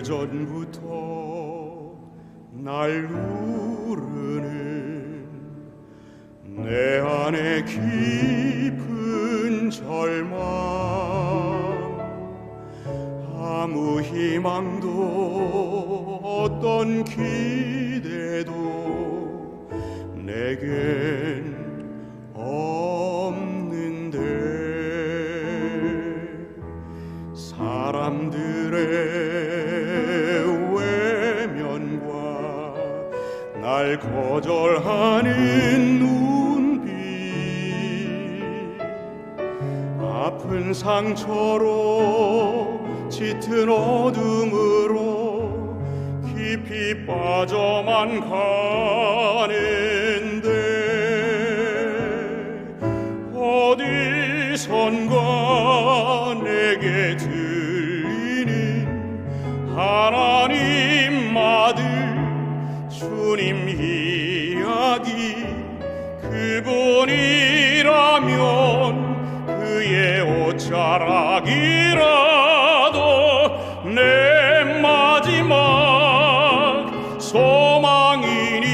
오래전부터 날 누르는 내 안에 깊은 절망, 아무 희망도 어떤 기대도 내겐 없는데, 사람들의 외면과 날 거절하는 눈빛, 아픈 상처로 짙은 어둠으로 깊이 빠져만 가는데, 어디선가 내게 들리는 하나님 아들 주님 이야기, 그분이라면 그의 옷자락이라도 내 마지막 소망이니,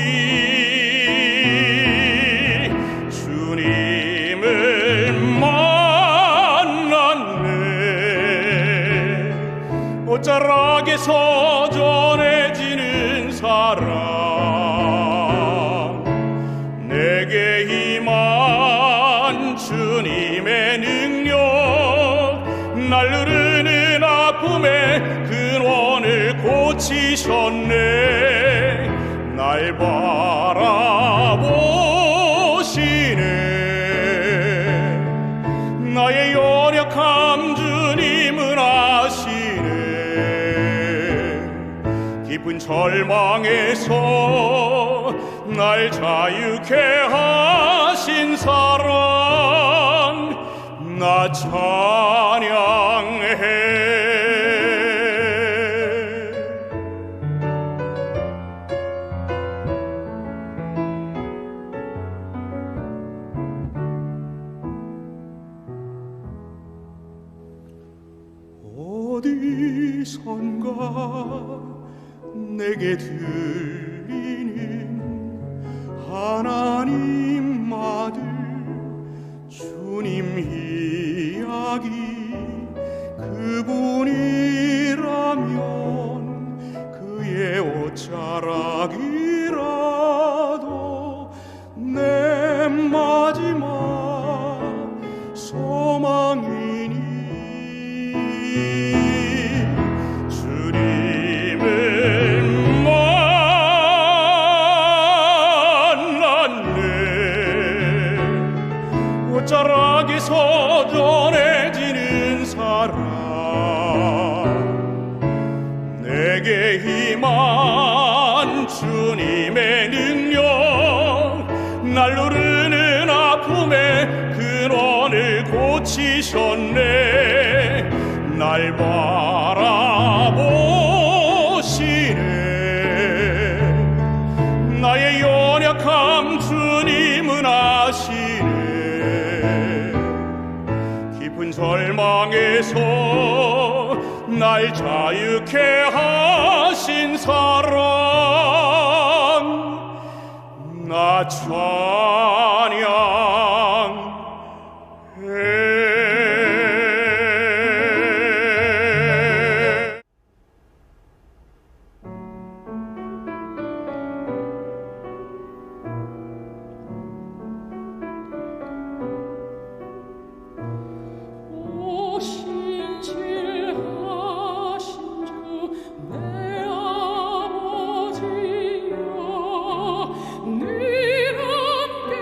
주님을 만났네. 옷자락에서 전해지는 사랑, 내게 임한 주님의 능력, 날 누르는 아픔의 근원을 고치셨네. 날 바라보시네. 나의 연약함 주님은 아시네. 깊은 절망에서 날 자유케 하신 사랑, 나 찬양해. 어디선가 내게 들리는 하나님 아들 주님 이야기, 그분이라면 그의 옷자락이라도 내 마지막 소망이니, 주님을 만났네. 옷자락에서 전해지는 사랑, 내게 임한 주님의 능력, 날 누르는 아픔의 근원을 고치셨네. 날 바라보시네. 나의 연약함 주님은 아시네. 깊은 절망에서 날 자유케 하신 사랑, 나 찬양해. 늘 함께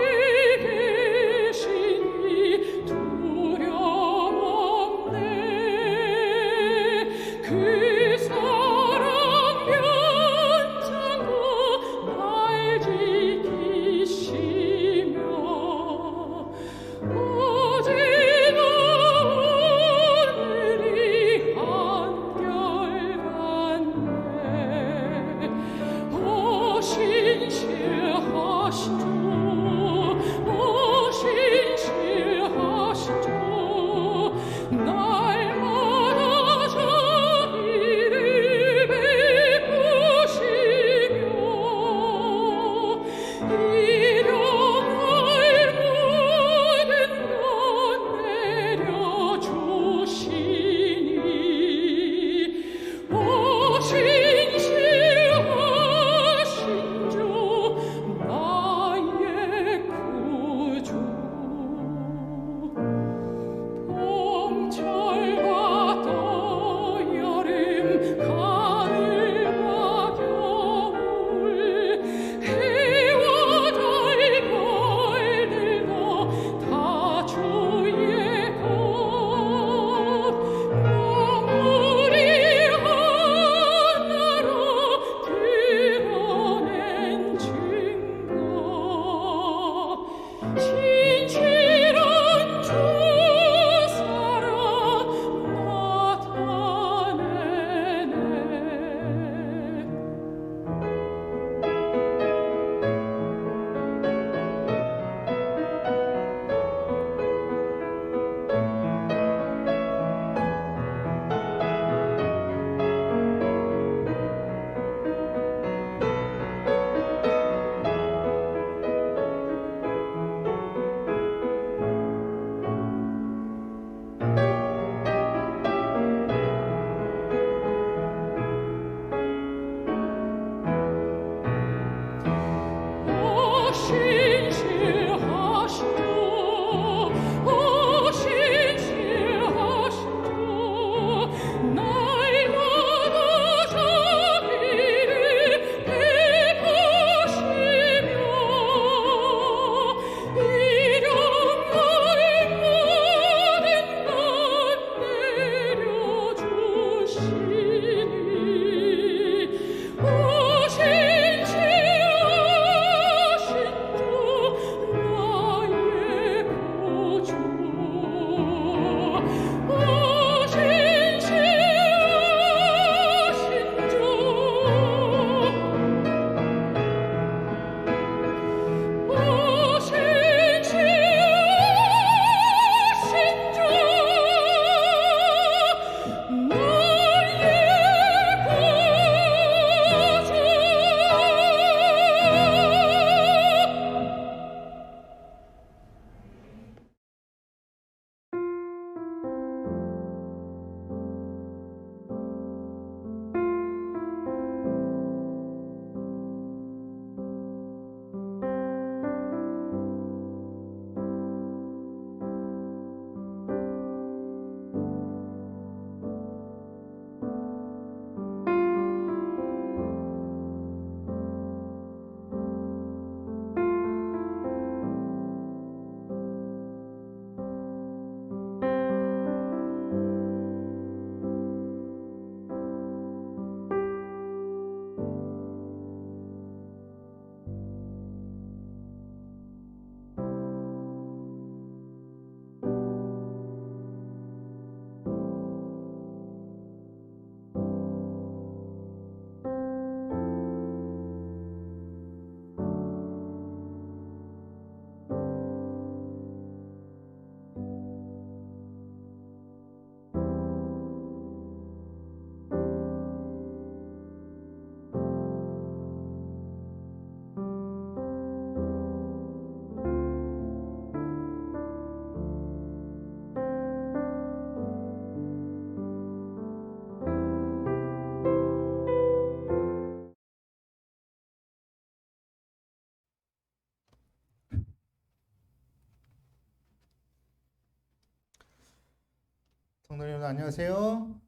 여러분 안녕하세요.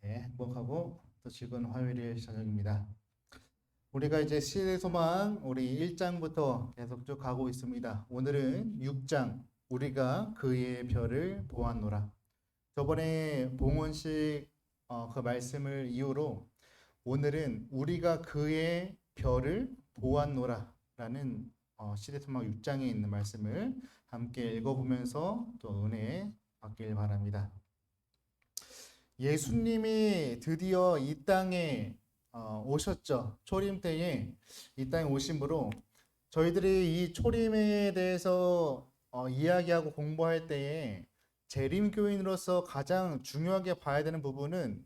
네, 행복하고 또 즐거운 화요일 저녁입니다. 우리가 이제 시대 소망 우리 1장부터 계속 쭉 가고 있습니다. 오늘은 6장 우리가 그의 별을 보았노라. 저번에 봉헌식 그 말씀을 이유로 오늘은 우리가 그의 별을 보았노라 라는 시대 소망 6장에 있는 말씀을 함께 읽어보면서 또 은혜 받길 바랍니다. 예수님이 드디어 이 땅에 오셨죠. 초림 때에 이 땅에 오심으로 저희들이 이 초림에 대해서 이야기하고 공부할 때에 재림교인으로서 가장 중요하게 봐야 되는 부분은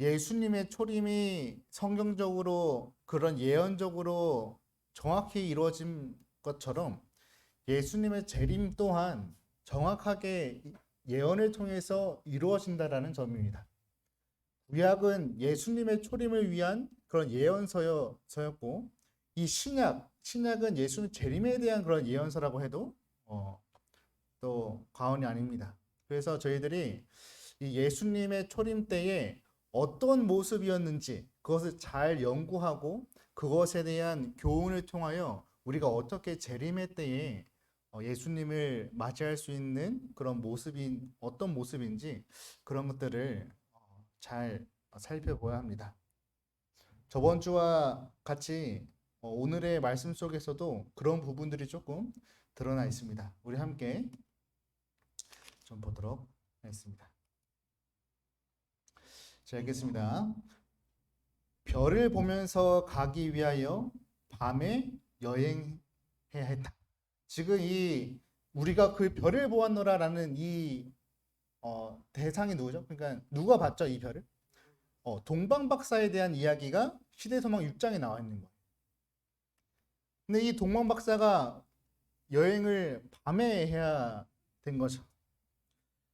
예수님의 초림이 성경적으로 그런 예언적으로 정확히 이루어진 것처럼 예수님의 재림 또한 정확하게 예언을 통해서 이루어진다라는 점입니다. 구약은 예수님의 초림을 위한 그런 예언서였고 이 신약은 예수님 재림에 대한 그런 예언서라고 해도 또 과언이 아닙니다. 그래서 저희들이 이 예수님의 초림 때에 어떤 모습이었는지 그것을 잘 연구하고 그것에 대한 교훈을 통하여 우리가 어떻게 재림의 때에 예수님을 맞이할 수 있는 그런 어떤 모습인지 그런 것들을 잘 살펴봐야 합니다. 저번 주와 같이 오늘의 말씀 속에서도 그런 부분들이 조금 드러나 있습니다. 우리 함께 좀 보도록 하겠습니다. 자, 읽겠습니다. 별을 보면서 가기 위하여 밤에 여행해야 했다. 지금 우리가 그 별을 보았노라라는 이 대상이 누구죠? 그러니까 누가 봤죠, 이 별을? 동방박사에 대한 이야기가 시대소망 6장에 나와 있는 거예요. 근데 이 동방박사가 여행을 밤에 해야 된 거죠.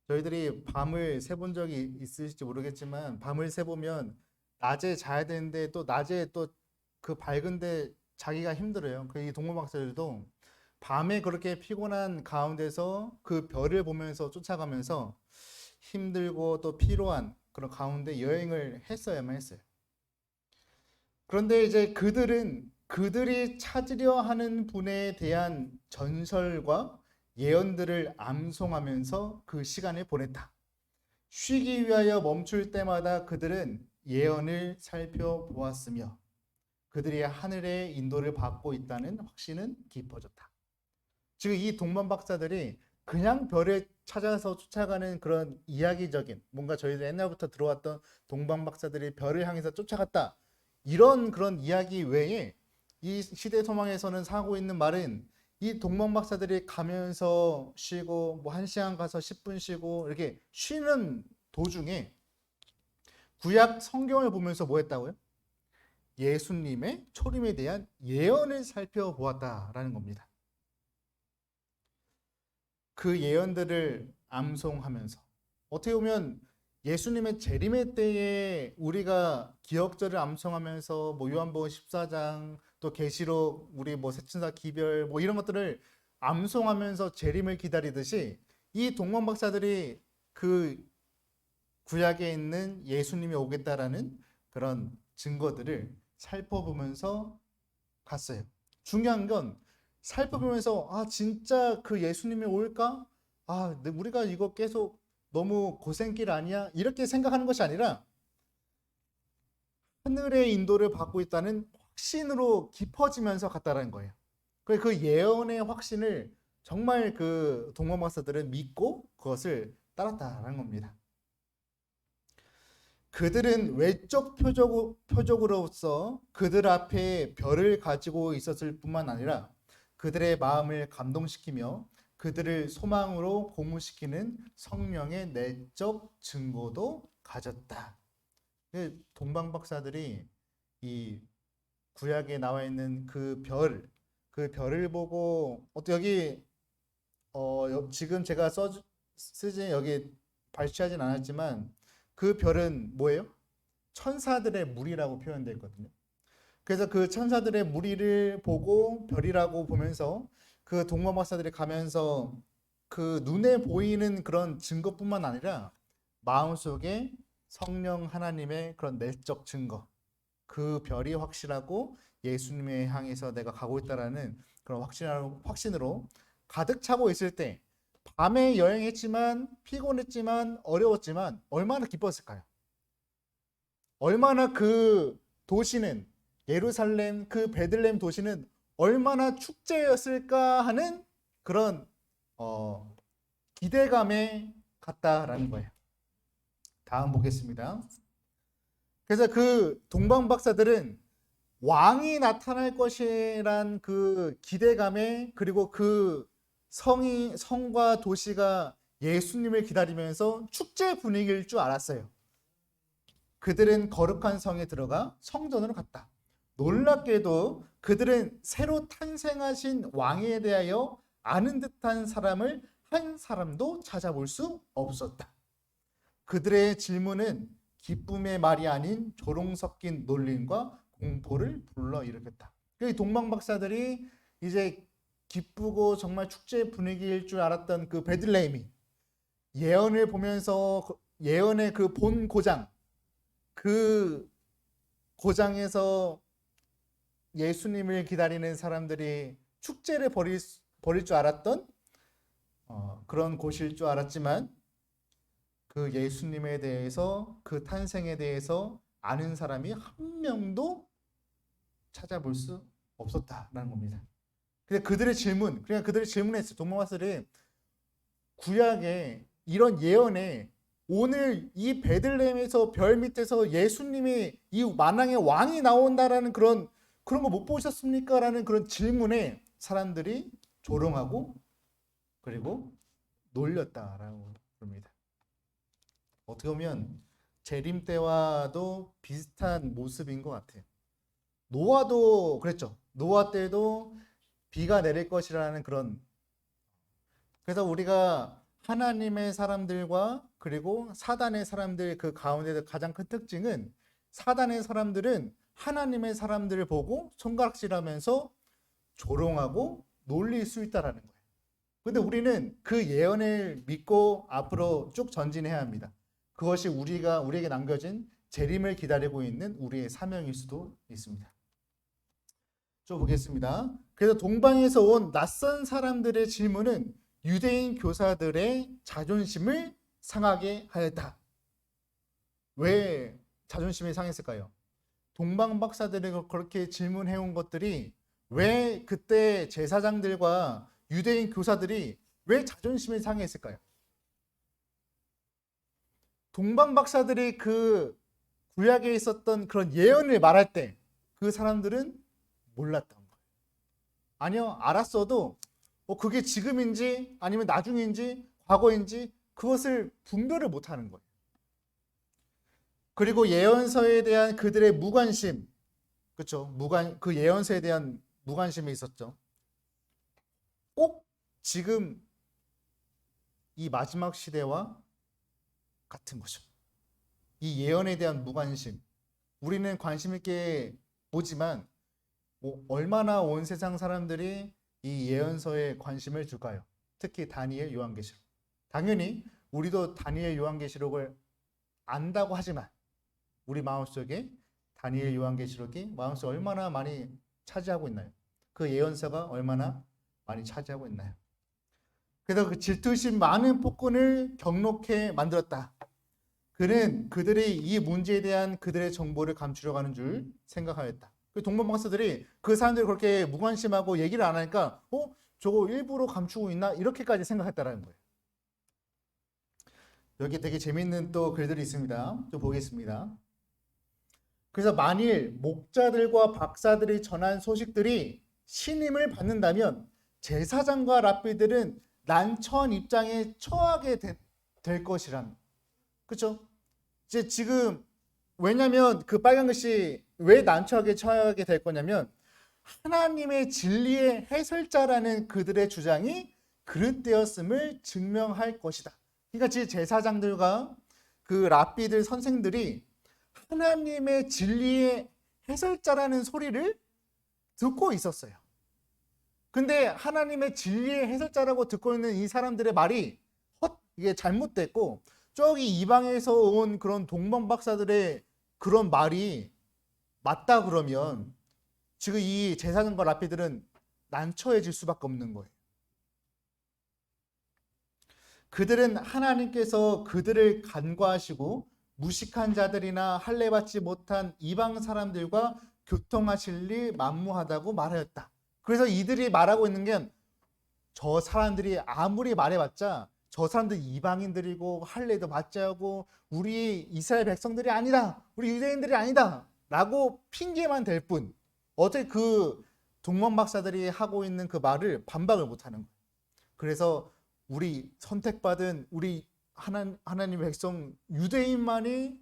저희들이 밤을 새본 적이 있으실지 모르겠지만 밤을 새보면 낮에 자야 되는데 또 낮에 또 그 밝은데 자기가 힘들어요. 이 동방박사들도 밤에 그렇게 피곤한 가운데서 그 별을 보면서 쫓아가면서 힘들고 또 피로한 그런 가운데 여행을 했어야만 했어요. 그런데 이제 그들이 찾으려 하는 분에 대한 전설과 예언들을 암송하면서 그 시간을 보냈다. 쉬기 위하여 멈출 때마다 그들은 예언을 살펴보았으며 그들이 하늘의 인도를 받고 있다는 확신은 깊어졌다. 즉 이 동방박사들이 그냥 별을 찾아서 쫓아가는 그런 이야기적인 뭔가 저희들 옛날부터 들어왔던 동방박사들이 별을 향해서 쫓아갔다 이런 그런 이야기 외에 이 시대 소망에서는 하고 있는 말은 이 동방박사들이 가면서 쉬고 뭐 1시간 가서 10분 쉬고 이렇게 쉬는 도중에 구약 성경을 보면서 뭐 했다고요? 예수님의 초림에 대한 예언을 살펴보았다라는 겁니다. 그 예언들을 암송하면서 어떻게 보면 예수님의 재림의 때에 우리가 기억절을 암송하면서 뭐 요한복음 14장 또 계시록 우리 뭐 새천사 기별 뭐 이런 것들을 암송하면서 재림을 기다리듯이 이 동방박사들이 그 구약에 있는 예수님이 오겠다라는 그런 증거들을 살펴보면서 갔어요. 중요한 건 살펴보면서 진짜 그 예수님이 올까? 우리가 이거 계속 너무 고생길 아니야? 이렇게 생각하는 것이 아니라 하늘의 인도를 받고 있다는 확신으로 깊어지면서 갔다라는 거예요. 그 예언의 확신을 정말 그 동방박사들은 믿고 그것을 따랐다라는 겁니다. 그들은 외적 표적으로서 그들 앞에 별을 가지고 있었을 뿐만 아니라 그들의 마음을 감동시키며 그들을 소망으로 고무시키는 성령의 내적 증거도 가졌다. 동방박사들이 이 구약에 나와 있는 그 별을 보고 여기 지금 제가 쓰지 여기 발췌하진 않았지만 그 별은 뭐예요? 천사들의 무리라고 표현되어 있거든요. 그래서 그 천사들의 무리를 보고 별이라고 보면서 그 동방박사들이 가면서 그 눈에 보이는 그런 증거뿐만 아니라 마음속에 성령 하나님의 그런 내적 증거, 그 별이 확실하고 예수님에 향해서 내가 가고 있다라는 그런 확신으로 가득 차고 있을 때, 밤에 여행했지만 피곤했지만 어려웠지만 얼마나 기뻤을까요? 얼마나 그 도시는, 예루살렘 그 베들레헴 도시는 얼마나 축제였을까 하는 그런 기대감에 갔다라는 거예요. 다음 보겠습니다. 그래서 그 동방 박사들은 왕이 나타날 것이란 그 기대감에, 그리고 그 성과 도시가 예수님을 기다리면서 축제 분위기일 줄 알았어요. 그들은 거룩한 성에 들어가 성전으로 갔다. 놀랍게도 그들은 새로 탄생하신 왕에 대하여 아는 듯한 사람을 한 사람도 찾아볼 수 없었다. 그들의 질문은 기쁨의 말이 아닌 조롱 섞인 놀림과 공포를 불러일으켰다. 그 동방 박사들이 이제 기쁘고 정말 축제 분위기일 줄 알았던 그 베들레헴이 예언을 보면서 예언의 그 본 고장, 그 고장에서 예수님을 기다리는 사람들이 축제를 벌일 줄 알았던 그런 곳일 줄 알았지만, 그 예수님에 대해서, 그 탄생에 대해서 아는 사람이 한 명도 찾아볼 수 없었다라는 겁니다. 근데 그들의 질문했어요. 동방박사들이 구약에 이런 예언에 오늘 이 베들레헴에서 별 밑에서 예수님이 이 만왕의 왕이 나온다라는 그런 거 못 보셨습니까? 라는 그런 질문에 사람들이 조롱하고 그리고 놀렸다라고 합니다. 어떻게 보면 재림 때와도 비슷한 모습인 것 같아요. 노아도 그랬죠. 노아 때도 비가 내릴 것이라는 그런. 그래서 우리가 하나님의 사람들과 그리고 사단의 사람들 그 가운데 가장 큰 특징은, 사단의 사람들은 하나님의 사람들을 보고 손가락질하면서 조롱하고 놀릴 수 있다라는 거예요. 근데 우리는 그 예언을 믿고 앞으로 쭉 전진해야 합니다. 그것이 우리에게 남겨진 재림을 기다리고 있는 우리의 사명일 수도 있습니다. 좀 보겠습니다. 그래서 동방에서 온 낯선 사람들의 질문은 유대인 교사들의 자존심을 상하게 하였다. 왜 자존심이 상했을까요? 동방 박사들이 그렇게 질문해온 것들이 왜 그때 제사장들과 유대인 교사들이 왜 자존심이 상했을까요? 동방 박사들이 그 구약에 있었던 그런 예언을 말할 때 그 사람들은 몰랐던 거예요. 아니요, 알았어도 그게 지금인지 아니면 나중인지 과거인지 그것을 분별을 못하는 거예요. 그리고 예언서에 대한 그들의 무관심, 그렇죠? 그 예언서에 대한 무관심이 있었죠. 꼭 지금 이 마지막 시대와 같은 거죠. 이 예언에 대한 무관심. 우리는 관심 있게 보지만 얼마나 온 세상 사람들이 이 예언서에 관심을 줄까요? 특히 다니엘, 요한계시록. 당연히 우리도 다니엘, 요한계시록을 안다고 하지만 우리 마음속에 다니엘, 요한계시록이 마음속에 얼마나 많이 차지하고 있나요? 그 예언서가 얼마나 많이 차지하고 있나요? 그래서 그 질투심 많은 폭군을 경록해 만들었다. 그는 그들이 이 문제에 대한 그들의 정보를 감추려고 하는 줄 생각하였다. 그 동방박사들이 그 사람들이 그렇게 무관심하고 얘기를 안 하니까 저거 일부러 감추고 있나? 이렇게까지 생각했다라는 거예요. 여기 되게 재밌는 또 글들이 있습니다. 좀 보겠습니다. 그래서 만일 목자들과 박사들이 전한 소식들이 신임을 받는다면 제사장과 랍비들은 난처한 입장에 처하게 될 것이란. 그렇죠? 이제 지금 왜냐하면 그 빨간 글씨 왜 난처하게 처하게 될 거냐면 하나님의 진리의 해설자라는 그들의 주장이 그릇되었음을 증명할 것이다. 그러니까 지금 제사장들과 그 랍비들 선생들이 하나님의 진리의 해설자라는 소리를 듣고 있었어요. 근데 하나님의 진리의 해설자라고 듣고 있는 이 사람들의 말이 이게 잘못됐고, 저기 이방에서 온 그런 동방 박사들의 그런 말이 맞다 그러면 지금 이 제사장과 랍비들은 난처해질 수밖에 없는 거예요. 그들은 하나님께서 그들을 간과하시고 무식한 자들이나 할례받지 못한 이방 사람들과 교통하실 리 만무하다고 말하였다. 그래서 이들이 말하고 있는 게, 저 사람들이 아무리 말해봤자 저 사람들 이방인들이고 할례도 받지 하고 우리 이스라엘 백성들이 아니다, 우리 유대인들이 아니다 라고 핑계만 댈 뿐, 어떻게 그 동문 박사들이 하고 있는 그 말을 반박을 못하는 거예요. 그래서 우리 선택받은 우리 하나님의 백성 유대인만이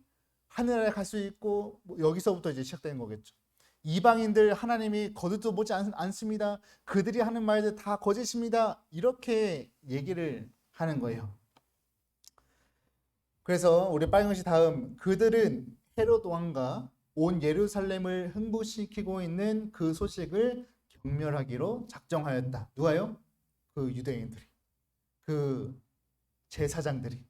하늘에 갈 수 있고, 여기서부터 이제 시작되는 거겠죠. 이방인들 하나님이 거두도 보지 않습니다. 그들이 하는 말들 다 거짓입니다. 이렇게 얘기를 하는 거예요. 그래서 우리 빨간시 다음, 그들은 헤롯 왕과 온 예루살렘을 흥분시키고 있는 그 소식을 경멸하기로 작정하였다. 누가요? 그 유대인들이, 그 제사장들이.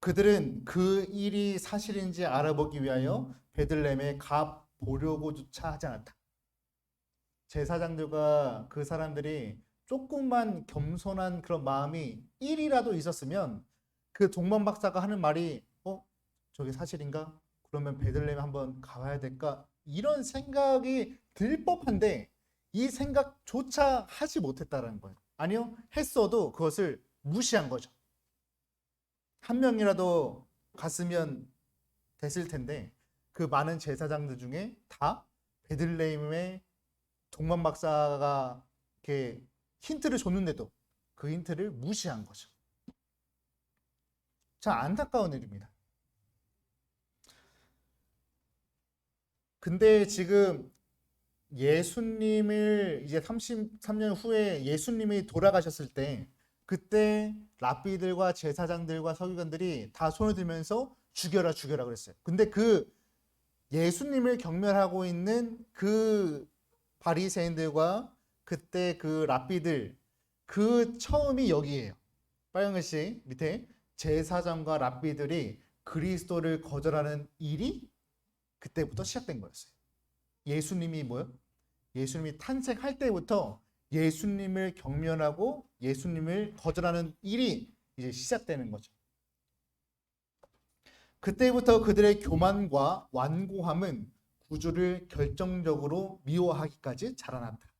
그들은 그 일이 사실인지 알아보기 위하여 베들레헴에 가 보려고조차 하지 않았다. 제사장들과 그 사람들이 조금만 겸손한 그런 마음이 1이라도 있었으면, 그 동문 박사가 하는 말이 저게 사실인가? 그러면 베들레헴 한번 가봐야 될까? 이런 생각이 들 법한데 이 생각조차 하지 못했다는 거예요. 아니요, 했어도 그것을 무시한 거죠. 한 명이라도 갔으면 됐을 텐데 그 많은 제사장들 중에 다 베들레헴의 동문 박사가 이렇게 힌트를 줬는데도 그 힌트를 무시한 거죠. 참 안타까운 일입니다. 근데 지금 예수님을 이제 33년 후에 예수님이 돌아가셨을 때, 그때 랍비들과 제사장들과 서기관들이 다 손을 들면서 죽여라 죽여라 그랬어요. 근데 그 예수님을 경멸하고 있는 그 바리새인들과 그때 그 랍비들, 그 처음이 여기에요. 빨간 글씨 밑에 제사장과 랍비들이 그리스도를 거절하는 일이 그때부터 시작된 거였어요. 예수님이 뭐요? 예수님이 탄생할 때부터 예수님을 경멸하고 예수님을 거절하는 일이 이제 시작되는 거죠. 그때부터 그들의 교만과 완고함은 구주를 결정적으로 미워하기까지 자라났다.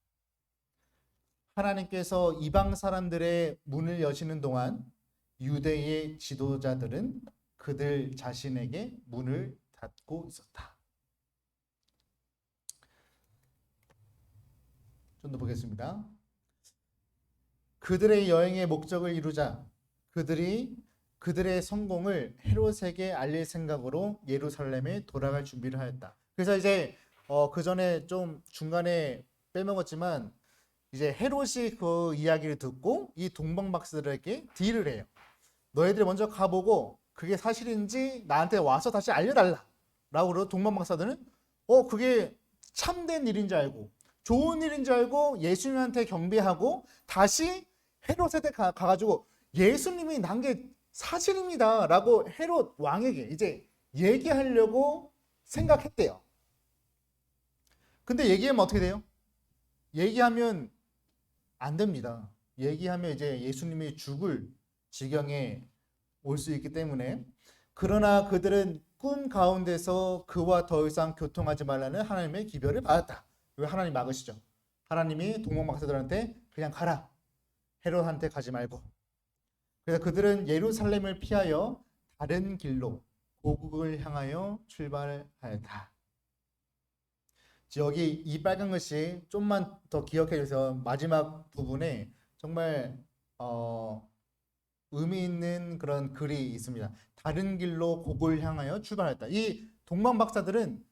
하나님께서 이방 사람들의 문을 여시는 동안 유대의 지도자들은 그들 자신에게 문을 닫고 있었다. 좀 더 보겠습니다. 그들의 여행의 목적을 이루자 그들이 그들의 성공을 헤롯에게 알릴 생각으로 예루살렘에 돌아갈 준비를 하였다. 그래서 이제 그 전에 좀 중간에 빼먹었지만 이제 헤롯이 그 이야기를 듣고 이 동방 박사들에게 딜을 해요. 너희들 먼저 가보고 그게 사실인지 나한테 와서 다시 알려달라 라고 그러고, 동방 박사들은 그게 참된 일인 줄 알고 좋은 일인 줄 알고 예수님한테 경배하고 다시 헤롯한테 가가지고 예수님이 난 게 사실입니다 라고 헤롯 왕에게 이제 얘기하려고 생각했대요. 근데 얘기하면 어떻게 돼요? 얘기하면 안 됩니다. 얘기하면 이제 예수님이 죽을 지경에 올 수 있기 때문에. 그러나 그들은 꿈 가운데서 그와 더 이상 교통하지 말라는 하나님의 기별을 받았다. 왜 하나님 막으시죠? 하나님이 동방 박사들한테 그냥 가라, 헤롯한테 가지 말고. 그래서 그들은 예루살렘을 피하여 다른 길로 고국을 향하여 출발하였다. 여기 이 빨간 글씨 좀만 더 기억해 주세요. 마지막 부분에 정말 의미 있는 그런 글이 있습니다. 다른 길로 고국을 향하여 출발했다. 이 동방 박사들은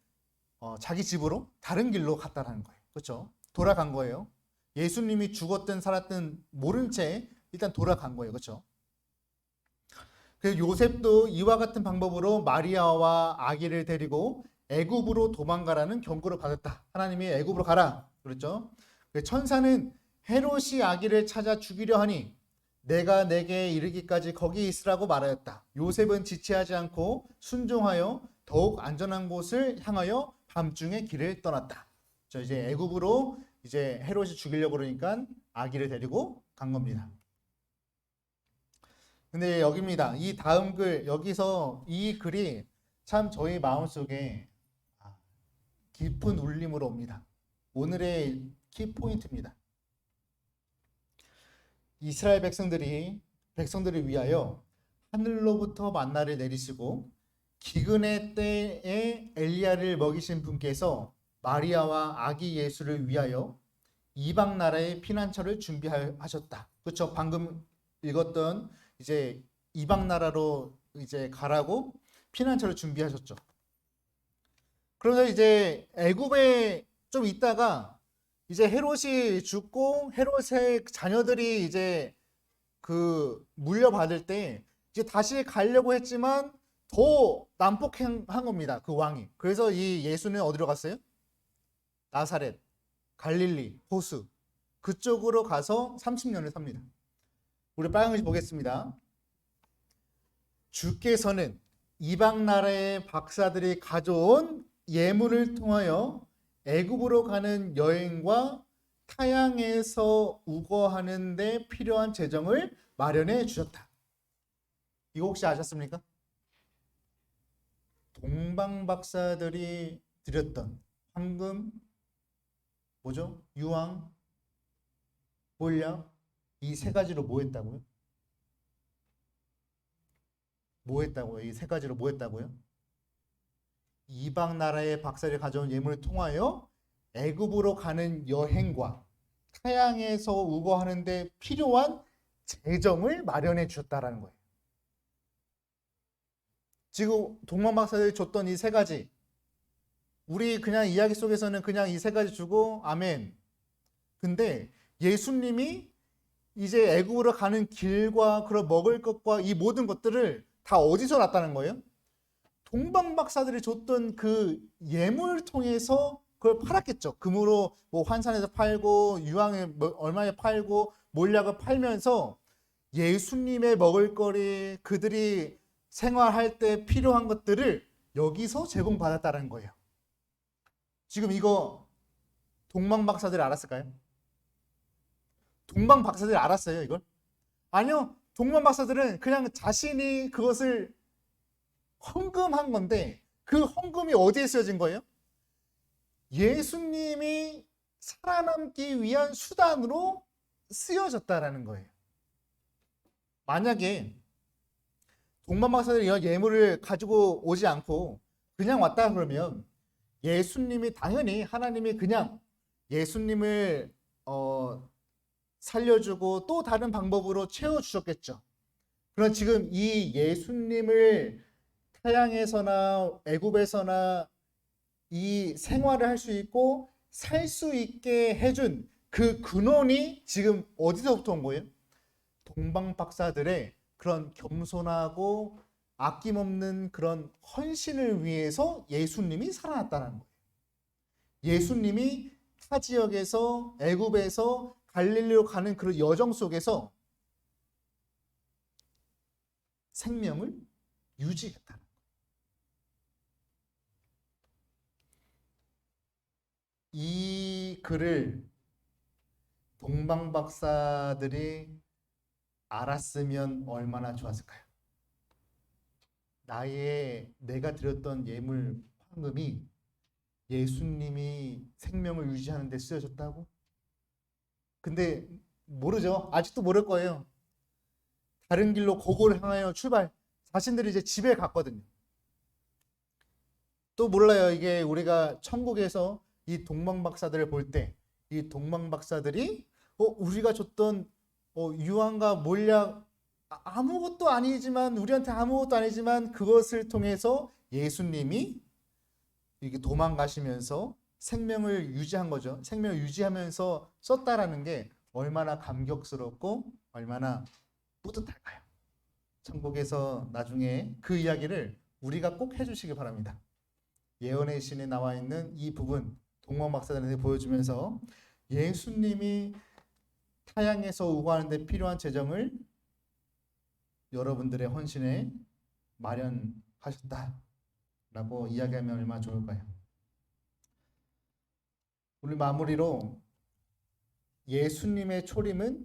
자기 집으로 다른 길로 갔다라는 거예요. 그렇죠? 돌아간 거예요. 예수님이 죽었든 살았든 모른 채 일단 돌아간 거예요. 그렇죠? 그래서 요셉도 이와 같은 방법으로 마리아와 아기를 데리고 애굽으로 도망가라는 경고를 받았다. 하나님이 애굽으로 가라. 그렇죠? 천사는 헤롯이 아기를 찾아 죽이려 하니 내가 내게 이르기까지 거기 있으라고 말하였다. 요셉은 지체하지 않고 순종하여 더욱 안전한 곳을 향하여 밤중에 길을 떠났다. 저 이제 애굽으로 이제 헤롯이 죽이려고 그러니까 아기를 데리고 간 겁니다. 근데 여기입니다. 이 다음 글, 여기서 이 글이 참 저희 마음속에 깊은 울림으로 옵니다. 오늘의 키포인트입니다. 이스라엘 백성들을 위하여 하늘로부터 만나를 내리시고 기근의 때에 엘리야를 먹이신 분께서 마리아와 아기 예수를 위하여 이방 나라의 피난처를 준비하셨다. 그렇죠? 방금 읽었던 이제 이방 나라로 이제 가라고 피난처를 준비하셨죠. 그러면서 이제 애굽에 좀 있다가 이제 헤롯이 죽고 헤롯의 자녀들이 이제 그 물려받을 때 이제 다시 가려고 했지만 더 난폭한 겁니다. 그 왕이. 그래서 이 예수는 어디로 갔어요? 나사렛, 갈릴리, 호수 그쪽으로 가서 30년을 삽니다. 우리 빨간 글씨 보겠습니다. 주께서는 이방 나라의 박사들이 가져온 예물을 통하여 애굽으로 가는 여행과 타향에서 우거하는 데 필요한 재정을 마련해 주셨다. 이거 혹시 아셨습니까? 동방 박사들이 드렸던 황금, 뭐죠? 유황, 몰약 이 세 가지로 뭐 했다고요? 뭐 했다고요? 이 세 가지로 뭐 했다고요? 이방 나라의 박사를 가져온 예물을 통하여 애굽으로 가는 여행과 타향에서 우거하는 데 필요한 재정을 마련해 주셨다라는 거예요. 지금 동방 박사들이 줬던 이 세 가지, 우리 그냥 이야기 속에서는 그냥 이 세 가지 주고 아멘. 근데 예수님이 이제 애굽으로 가는 길과 그런 먹을 것과 이 모든 것들을 다 어디서 났다는 거예요? 동방 박사들이 줬던 그 예물을 통해서 그걸 팔았겠죠. 금으로 뭐 환산해서 팔고 유황에 얼마에 팔고 몰약을 팔면서 예수님의 먹을거리, 그들이 생활할 때 필요한 것들을 여기서 제공받았다는 거예요. 지금 이거 동방 박사들이 알았을까요? 동방 박사들이 알았어요, 이걸? 아니요. 동방 박사들은 그냥 자신이 그것을 헌금한 건데 그 헌금이 어디에 쓰여진 거예요? 예수님이 살아남기 위한 수단으로 쓰여졌다라는 거예요. 만약에 동방 박사들이 이런 예물을 가지고 오지 않고 그냥 왔다 그러면 예수님이 당연히 하나님이 그냥 예수님을 살려주고 또 다른 방법으로 채워주셨겠죠. 그럼 지금 이 예수님을 타향에서나 애굽에서나 이 생활을 할 수 있고 살 수 있게 해준 그 근원이 지금 어디서부터 온 거예요? 동방 박사들의 그런 겸손하고 아낌없는 그런 헌신을 위해서 예수님이 살아났다는 거예요. 예수님이 타 지역에서 애굽에서 갈릴리로 가는 그런 여정 속에서 생명을 유지했다는 거예요. 이 글을 동방 박사들이 알았으면 얼마나 좋았을까요? 내가 드렸던 예물 황금이 예수님이 생명을 유지하는 데 쓰여졌다고? 근데 모르죠. 아직도 모를 거예요. 다른 길로 고고를 향하여 출발. 자신들이 이제 집에 갔거든요. 또 몰라요. 이게 우리가 천국에서 이 동방 박사들을 볼 때 이 동방 박사들이 우리가 줬던 유황과 몰약 아무것도 아니지만 우리한테 아무것도 아니지만 그것을 통해서 예수님이 이게 도망가시면서 생명을 유지한 거죠. 생명을 유지하면서 썼다라는 게 얼마나 감격스럽고 얼마나 뿌듯할까요? 천국에서 나중에 그 이야기를 우리가 꼭 해주시기 바랍니다. 예언의 신에 나와 있는 이 부분 동방박사들한테 보여주면서 예수님이 타향에서 우고하는 데 필요한 재정을 여러분들의 헌신에 마련하셨다라고 이야기하면 얼마나 좋을까요? 우리 마무리로 예수님의 초림은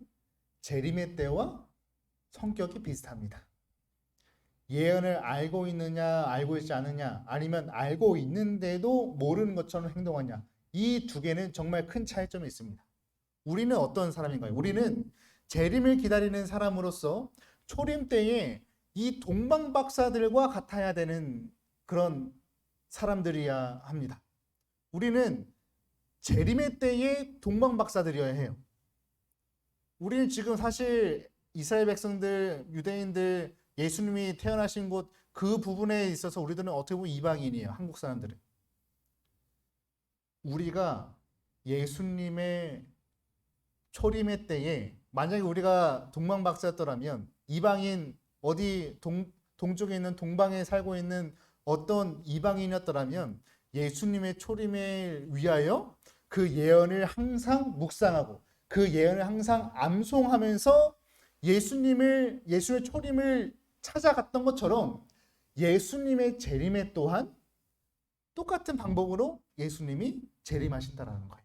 재림의 때와 성격이 비슷합니다. 예언을 알고 있느냐, 알고 있지 않느냐, 아니면 알고 있는데도 모르는 것처럼 행동하냐, 이 두 개는 정말 큰 차이점이 있습니다. 우리는 어떤 사람인가요? 우리는 재림을 기다리는 사람으로서 초림 때에 이 동방박사들과 같아야 되는 그런 사람들이어야 합니다. 우리는 재림의 때에 동방박사들이어야 해요. 우리는 지금 사실 이스라엘 백성들, 유대인들, 예수님이 태어나신 곳 그 부분에 있어서 우리들은 어떻게 보면 이방인이에요. 한국 사람들은. 우리가 예수님의 초림의 때에 만약에 우리가 동방박사였더라면 이방인 어디 동쪽에 있는 동방에 살고 있는 어떤 이방인이었더라면 예수님의 초림을 위하여 그 예언을 항상 묵상하고 그 예언을 항상 암송하면서 예수님의 초림을 찾아갔던 것처럼 예수님의 재림에 또한 똑같은 방법으로 예수님이 재림하신다라는 거예요.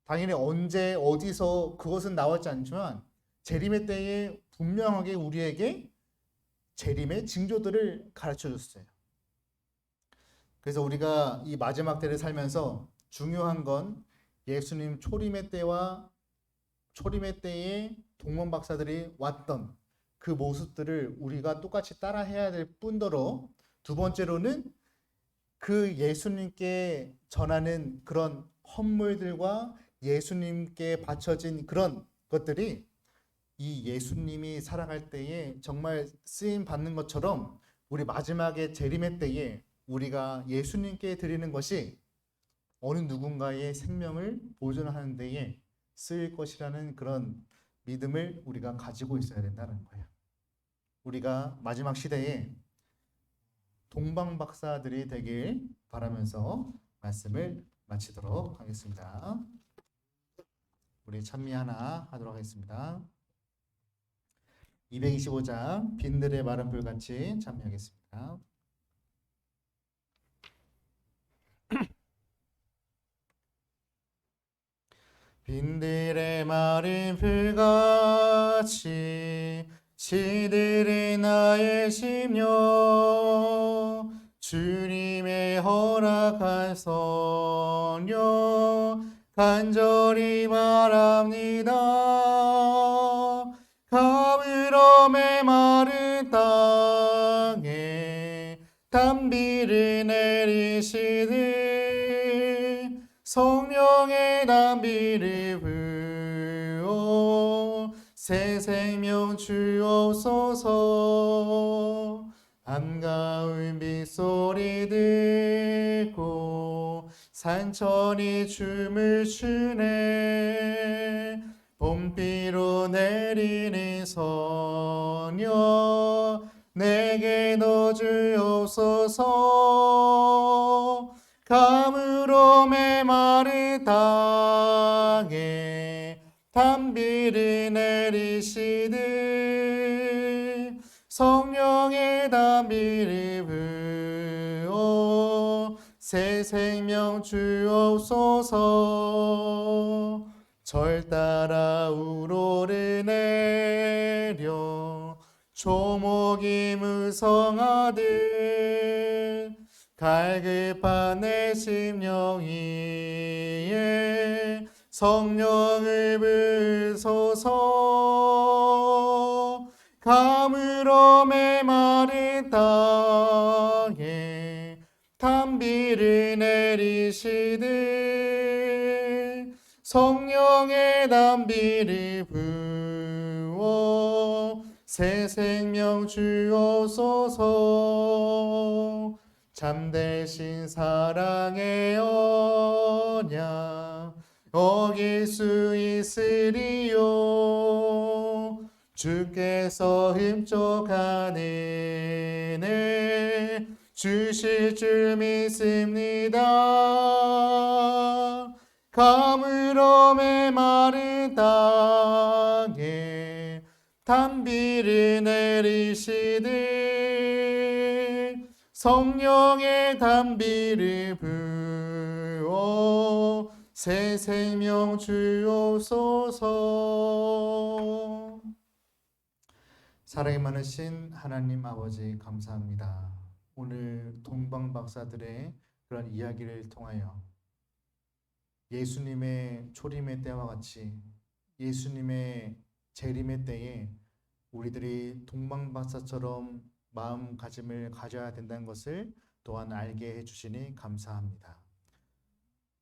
당연히 언제 어디서 그것은 나왔지 않지만 재림의 때에 분명하게 우리에게 재림의 징조들을 가르쳐 줬어요. 그래서 우리가 이 마지막 때를 살면서 중요한 건 예수님 초림의 때와 초림의 때에 동방박사들이 왔던 그 모습들을 우리가 똑같이 따라해야 될 뿐더러 두 번째로는 그 예수님께 전하는 그런 헌물들과 예수님께 바쳐진 그런 것들이 이 예수님이 살아갈 때에 정말 쓰임 받는 것처럼 우리 마지막에 재림의 때에 우리가 예수님께 드리는 것이 어느 누군가의 생명을 보존하는 데에 쓰일 것이라는 그런 믿음을 우리가 가지고 있어야 된다는 거예요. 우리가 마지막 시대에 동방박사들이 되길 바라면서 말씀을 마치도록 하겠습니다. 우리 찬미 하나 하도록 하겠습니다. 225장 빈들의 마른 불같이 찬미하겠습니다. 빈들의 마른 불같이 시들이 나의 심령 주님의 허락한 선녀 간절히 바랍니다. 가물음의 마른 땅에 단비를 내리시듯 성령의 단비를 부어 새 생명 주옵소서. 한가운 빗소리 듣고 산천이 춤을 추네. 봄비로 내리는 선녀 내게 넣어주옵소서. 가물음의 마른 땅에 단비를 내리시듯 성령의 단비를 부어 새 생명 주옵소서. 절 따라 우러를 내려 조목이 무성하듯 갈급한 내 심령 위에 성령을 부으소서. 가물음의 마른 땅에 단비를 내리시듯 성령의 단비를 부어 새 생명 주옵소서. 참되신 사랑의 언약 어길 수 있으리요. 주께서 흡족한 은혜 주실 줄 믿습니다. 가물어 메마른 땅에 단비를 내리시되 성령의 단비를 부어 새 생명 주옵소서. 사랑이 많으신 하나님 아버지 감사합니다. 오늘 동방 박사들의 그런 이야기를 통하여 예수님의 초림의 때와 같이 예수님의 재림의 때에 우리들이 동방 박사처럼 마음가짐을 가져야 된다는 것을 또한 알게 해주시니 감사합니다.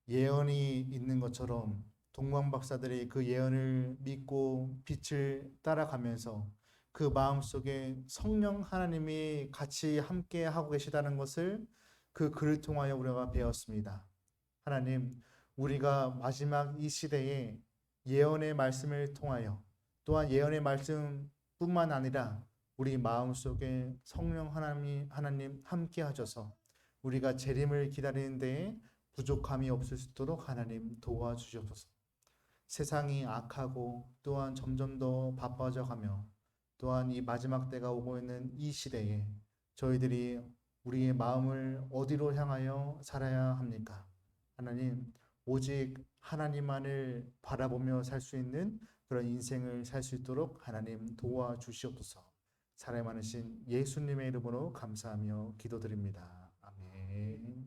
예언이 있는 것처럼 동방 박사들이 그 예언을 믿고 빛을 따라가면서 그 마음속에 성령 하나님이 같이 함께 하고 계시다는 것을 그 글을 통하여 우리가 배웠습니다. 하나님, 우리가 마지막 이 시대에 예언의 말씀을 통하여 또한 예언의 말씀뿐만 아니라 우리 마음속에 성령 하나님 함께 하셔서 우리가 재림을 기다리는 데에 부족함이 없을 수 있도록 하나님 도와주시옵소서. 세상이 악하고 또한 점점 더 바빠져 가며 또한 이 마지막 때가 오고 있는 이 시대에 저희들이 우리의 마음을 어디로 향하여 살아야 합니까? 하나님, 오직 하나님만을 바라보며 살 수 있는 그런 인생을 살 수 있도록 하나님 도와주시옵소서. 사랑이 많으신 예수님의 이름으로 감사하며 기도드립니다. 아멘.